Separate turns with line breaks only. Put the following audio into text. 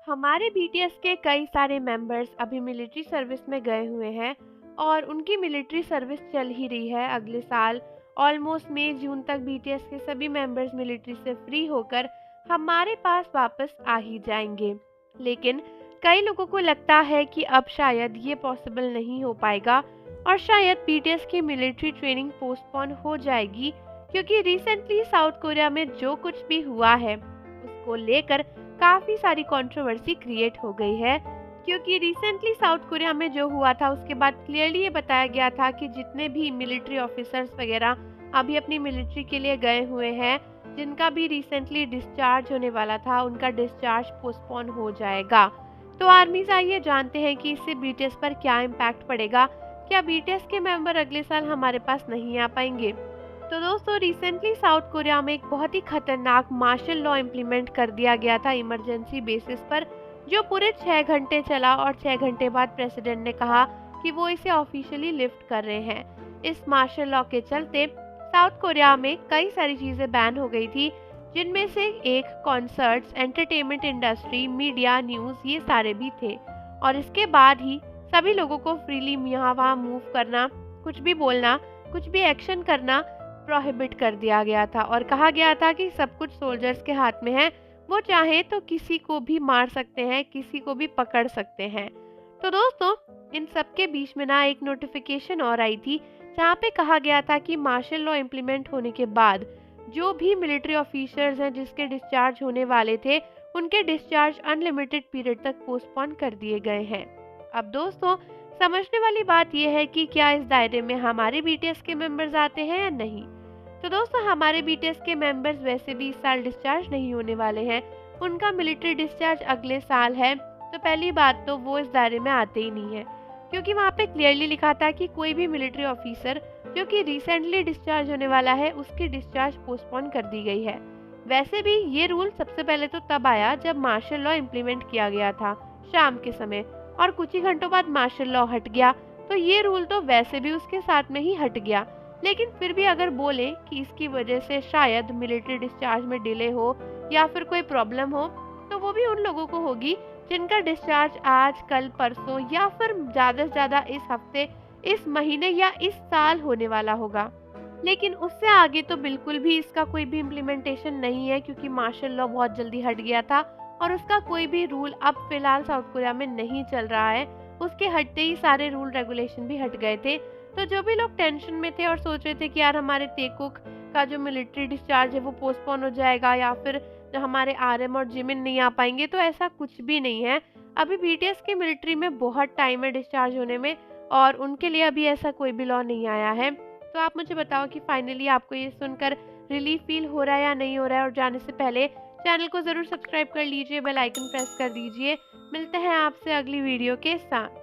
हमारे बीटीएस के कई सारे मेंबर्स अभी मिलिट्री सर्विस में गए हुए हैं और उनकी मिलिट्री सर्विस चल ही रही है अगले साल। ऑलमोस्ट मई जून तक बीटीएस के सभी मेंबर्स मिलिट्री से फ्री होकर हमारे पास वापस आ ही जाएंगे। लेकिन कई लोगों को लगता है कि अब शायद ये पॉसिबल नहीं हो पाएगा और शायद बीटीएस की मिलिट्री ट्रेनिंग पोस्टपोन हो जाएगी, क्योंकि रिसेंटली साउथ कोरिया में जो कुछ भी हुआ है उसको लेकर काफ़ी सारी कंट्रोवर्सी क्रिएट हो गई है। क्योंकि रिसेंटली साउथ कोरिया में जो हुआ था उसके बाद क्लियरली ये बताया गया था कि जितने भी मिलिट्री ऑफिसर्स वगैरह अभी अपनी मिलिट्री के लिए गए हुए हैं, जिनका भी रिसेंटली डिस्चार्ज होने वाला था, उनका डिस्चार्ज पोस्टपोन हो जाएगा। तो आर्मीज आइए जानते हैं कि इससे बीटीएस पर क्या इम्पैक्ट पड़ेगा। क्या बीटीएस के मेंबर अगले साल हमारे पास नहीं आ पाएंगे? तो दोस्तों, रिसेंटली साउथ कोरिया में एक बहुत ही खतरनाक मार्शल लॉ इम्प्लीमेंट कर दिया गया था इमरजेंसी बेसिस पर, जो पूरे 6 घंटे चला और 6 घंटे बाद प्रेसिडेंट ने कहा कि वो इसे ऑफिशियली लिफ्ट कर रहे हैं। इस मार्शल लॉ के चलते साउथ कोरिया में कई सारी चीज़ें बैन हो गई थी, जिनमें से एक concerts, entertainment industry, media, news, ये सारे भी थे। और इसके बाद ही सभी लोगों को फ्रीली यहाँ वहाँ मूव करना, कुछ भी बोलना, कुछ भी एक्शन करना प्रोहिबिट कर दिया गया था और कहा गया था कि सब कुछ सोल्जर्स के हाथ में है, वो चाहे तो किसी को भी मार सकते हैं, किसी को भी पकड़ सकते हैं। तो दोस्तों, इन सब के बीच में ना एक नोटिफिकेशन और आई थी, जहाँ पे कहा गया था कि मार्शल लॉ इम्प्लीमेंट होने के बाद जो भी मिलिट्री ऑफिसर्स हैं जिसके डिस्चार्ज होने वाले थे, उनके डिस्चार्ज अनलिमिटेड पीरियड तक पोस्टपोन कर दिए गए हैं। अब दोस्तों, समझने वाली बात यह है कि क्या इस दायरे में हमारे बीटीएस के मेंबर्स आते हैं या नहीं। तो दोस्तों, हमारे बीटीएस के मेंबर्स वैसे भी इस साल डिस्चार्ज नहीं होने वाले हैं, उनका मिलिट्री डिस्चार्ज अगले साल है। तो पहली बात तो वो इस दायरे में आते ही नहीं है, क्योंकि वहाँ पे क्लियरली लिखा था कि कोई भी मिलिट्री ऑफिसर जो कि रिसेंटली डिस्चार्ज होने वाला है, उसकी डिस्चार्ज पोस्टपोन कर दी गई है। वैसे भी ये रूल सबसे पहले तो तब आया जब मार्शल लॉ इम्प्लीमेंट किया गया था शाम के समय, और कुछ ही घंटों बाद मार्शल लॉ हट गया, तो ये रूल तो वैसे भी उसके साथ में ही हट गया। लेकिन फिर भी अगर बोले कि इसकी वजह से शायद मिलिट्री डिस्चार्ज में डिले हो या फिर कोई प्रॉब्लम हो, तो वो भी उन लोगों को होगी जिनका डिस्चार्ज आज, कल, परसों या फिर ज़्यादा से ज़्यादा इस हफ्ते, इस महीने या इस साल होने वाला होगा। लेकिन उससे आगे तो बिल्कुल भी इसका कोई भी इम्प्लीमेंटेशन नहीं है, क्योंकि मार्शल लॉ बहुत जल्दी हट गया था और उसका कोई भी रूल अब फिलहाल साउथ कोरिया में नहीं चल रहा है। उसके हटते ही सारे रूल रेगुलेशन भी हट गए थे। तो जो भी लोग टेंशन में थे और सोच रहे थे कि यार हमारे तेकुक का जो मिलिट्री डिस्चार्ज है वो पोस्टपोन हो जाएगा या फिर हमारे आरएम और जिमिन नहीं आ पाएंगे, तो ऐसा कुछ भी नहीं है। अभी बीटीएस की मिलिट्री में बहुत टाइम है डिस्चार्ज होने में और उनके लिए अभी ऐसा कोई भी लॉ नहीं आया है। तो आप मुझे बताओ कि फाइनली आपको ये सुनकर रिलीफ फील हो रहा है या नहीं हो रहा है। और जाने से पहले चैनल को ज़रूर सब्सक्राइब कर लीजिए, बेल आइकन प्रेस कर दीजिए। मिलते हैं आपसे अगली वीडियो के साथ।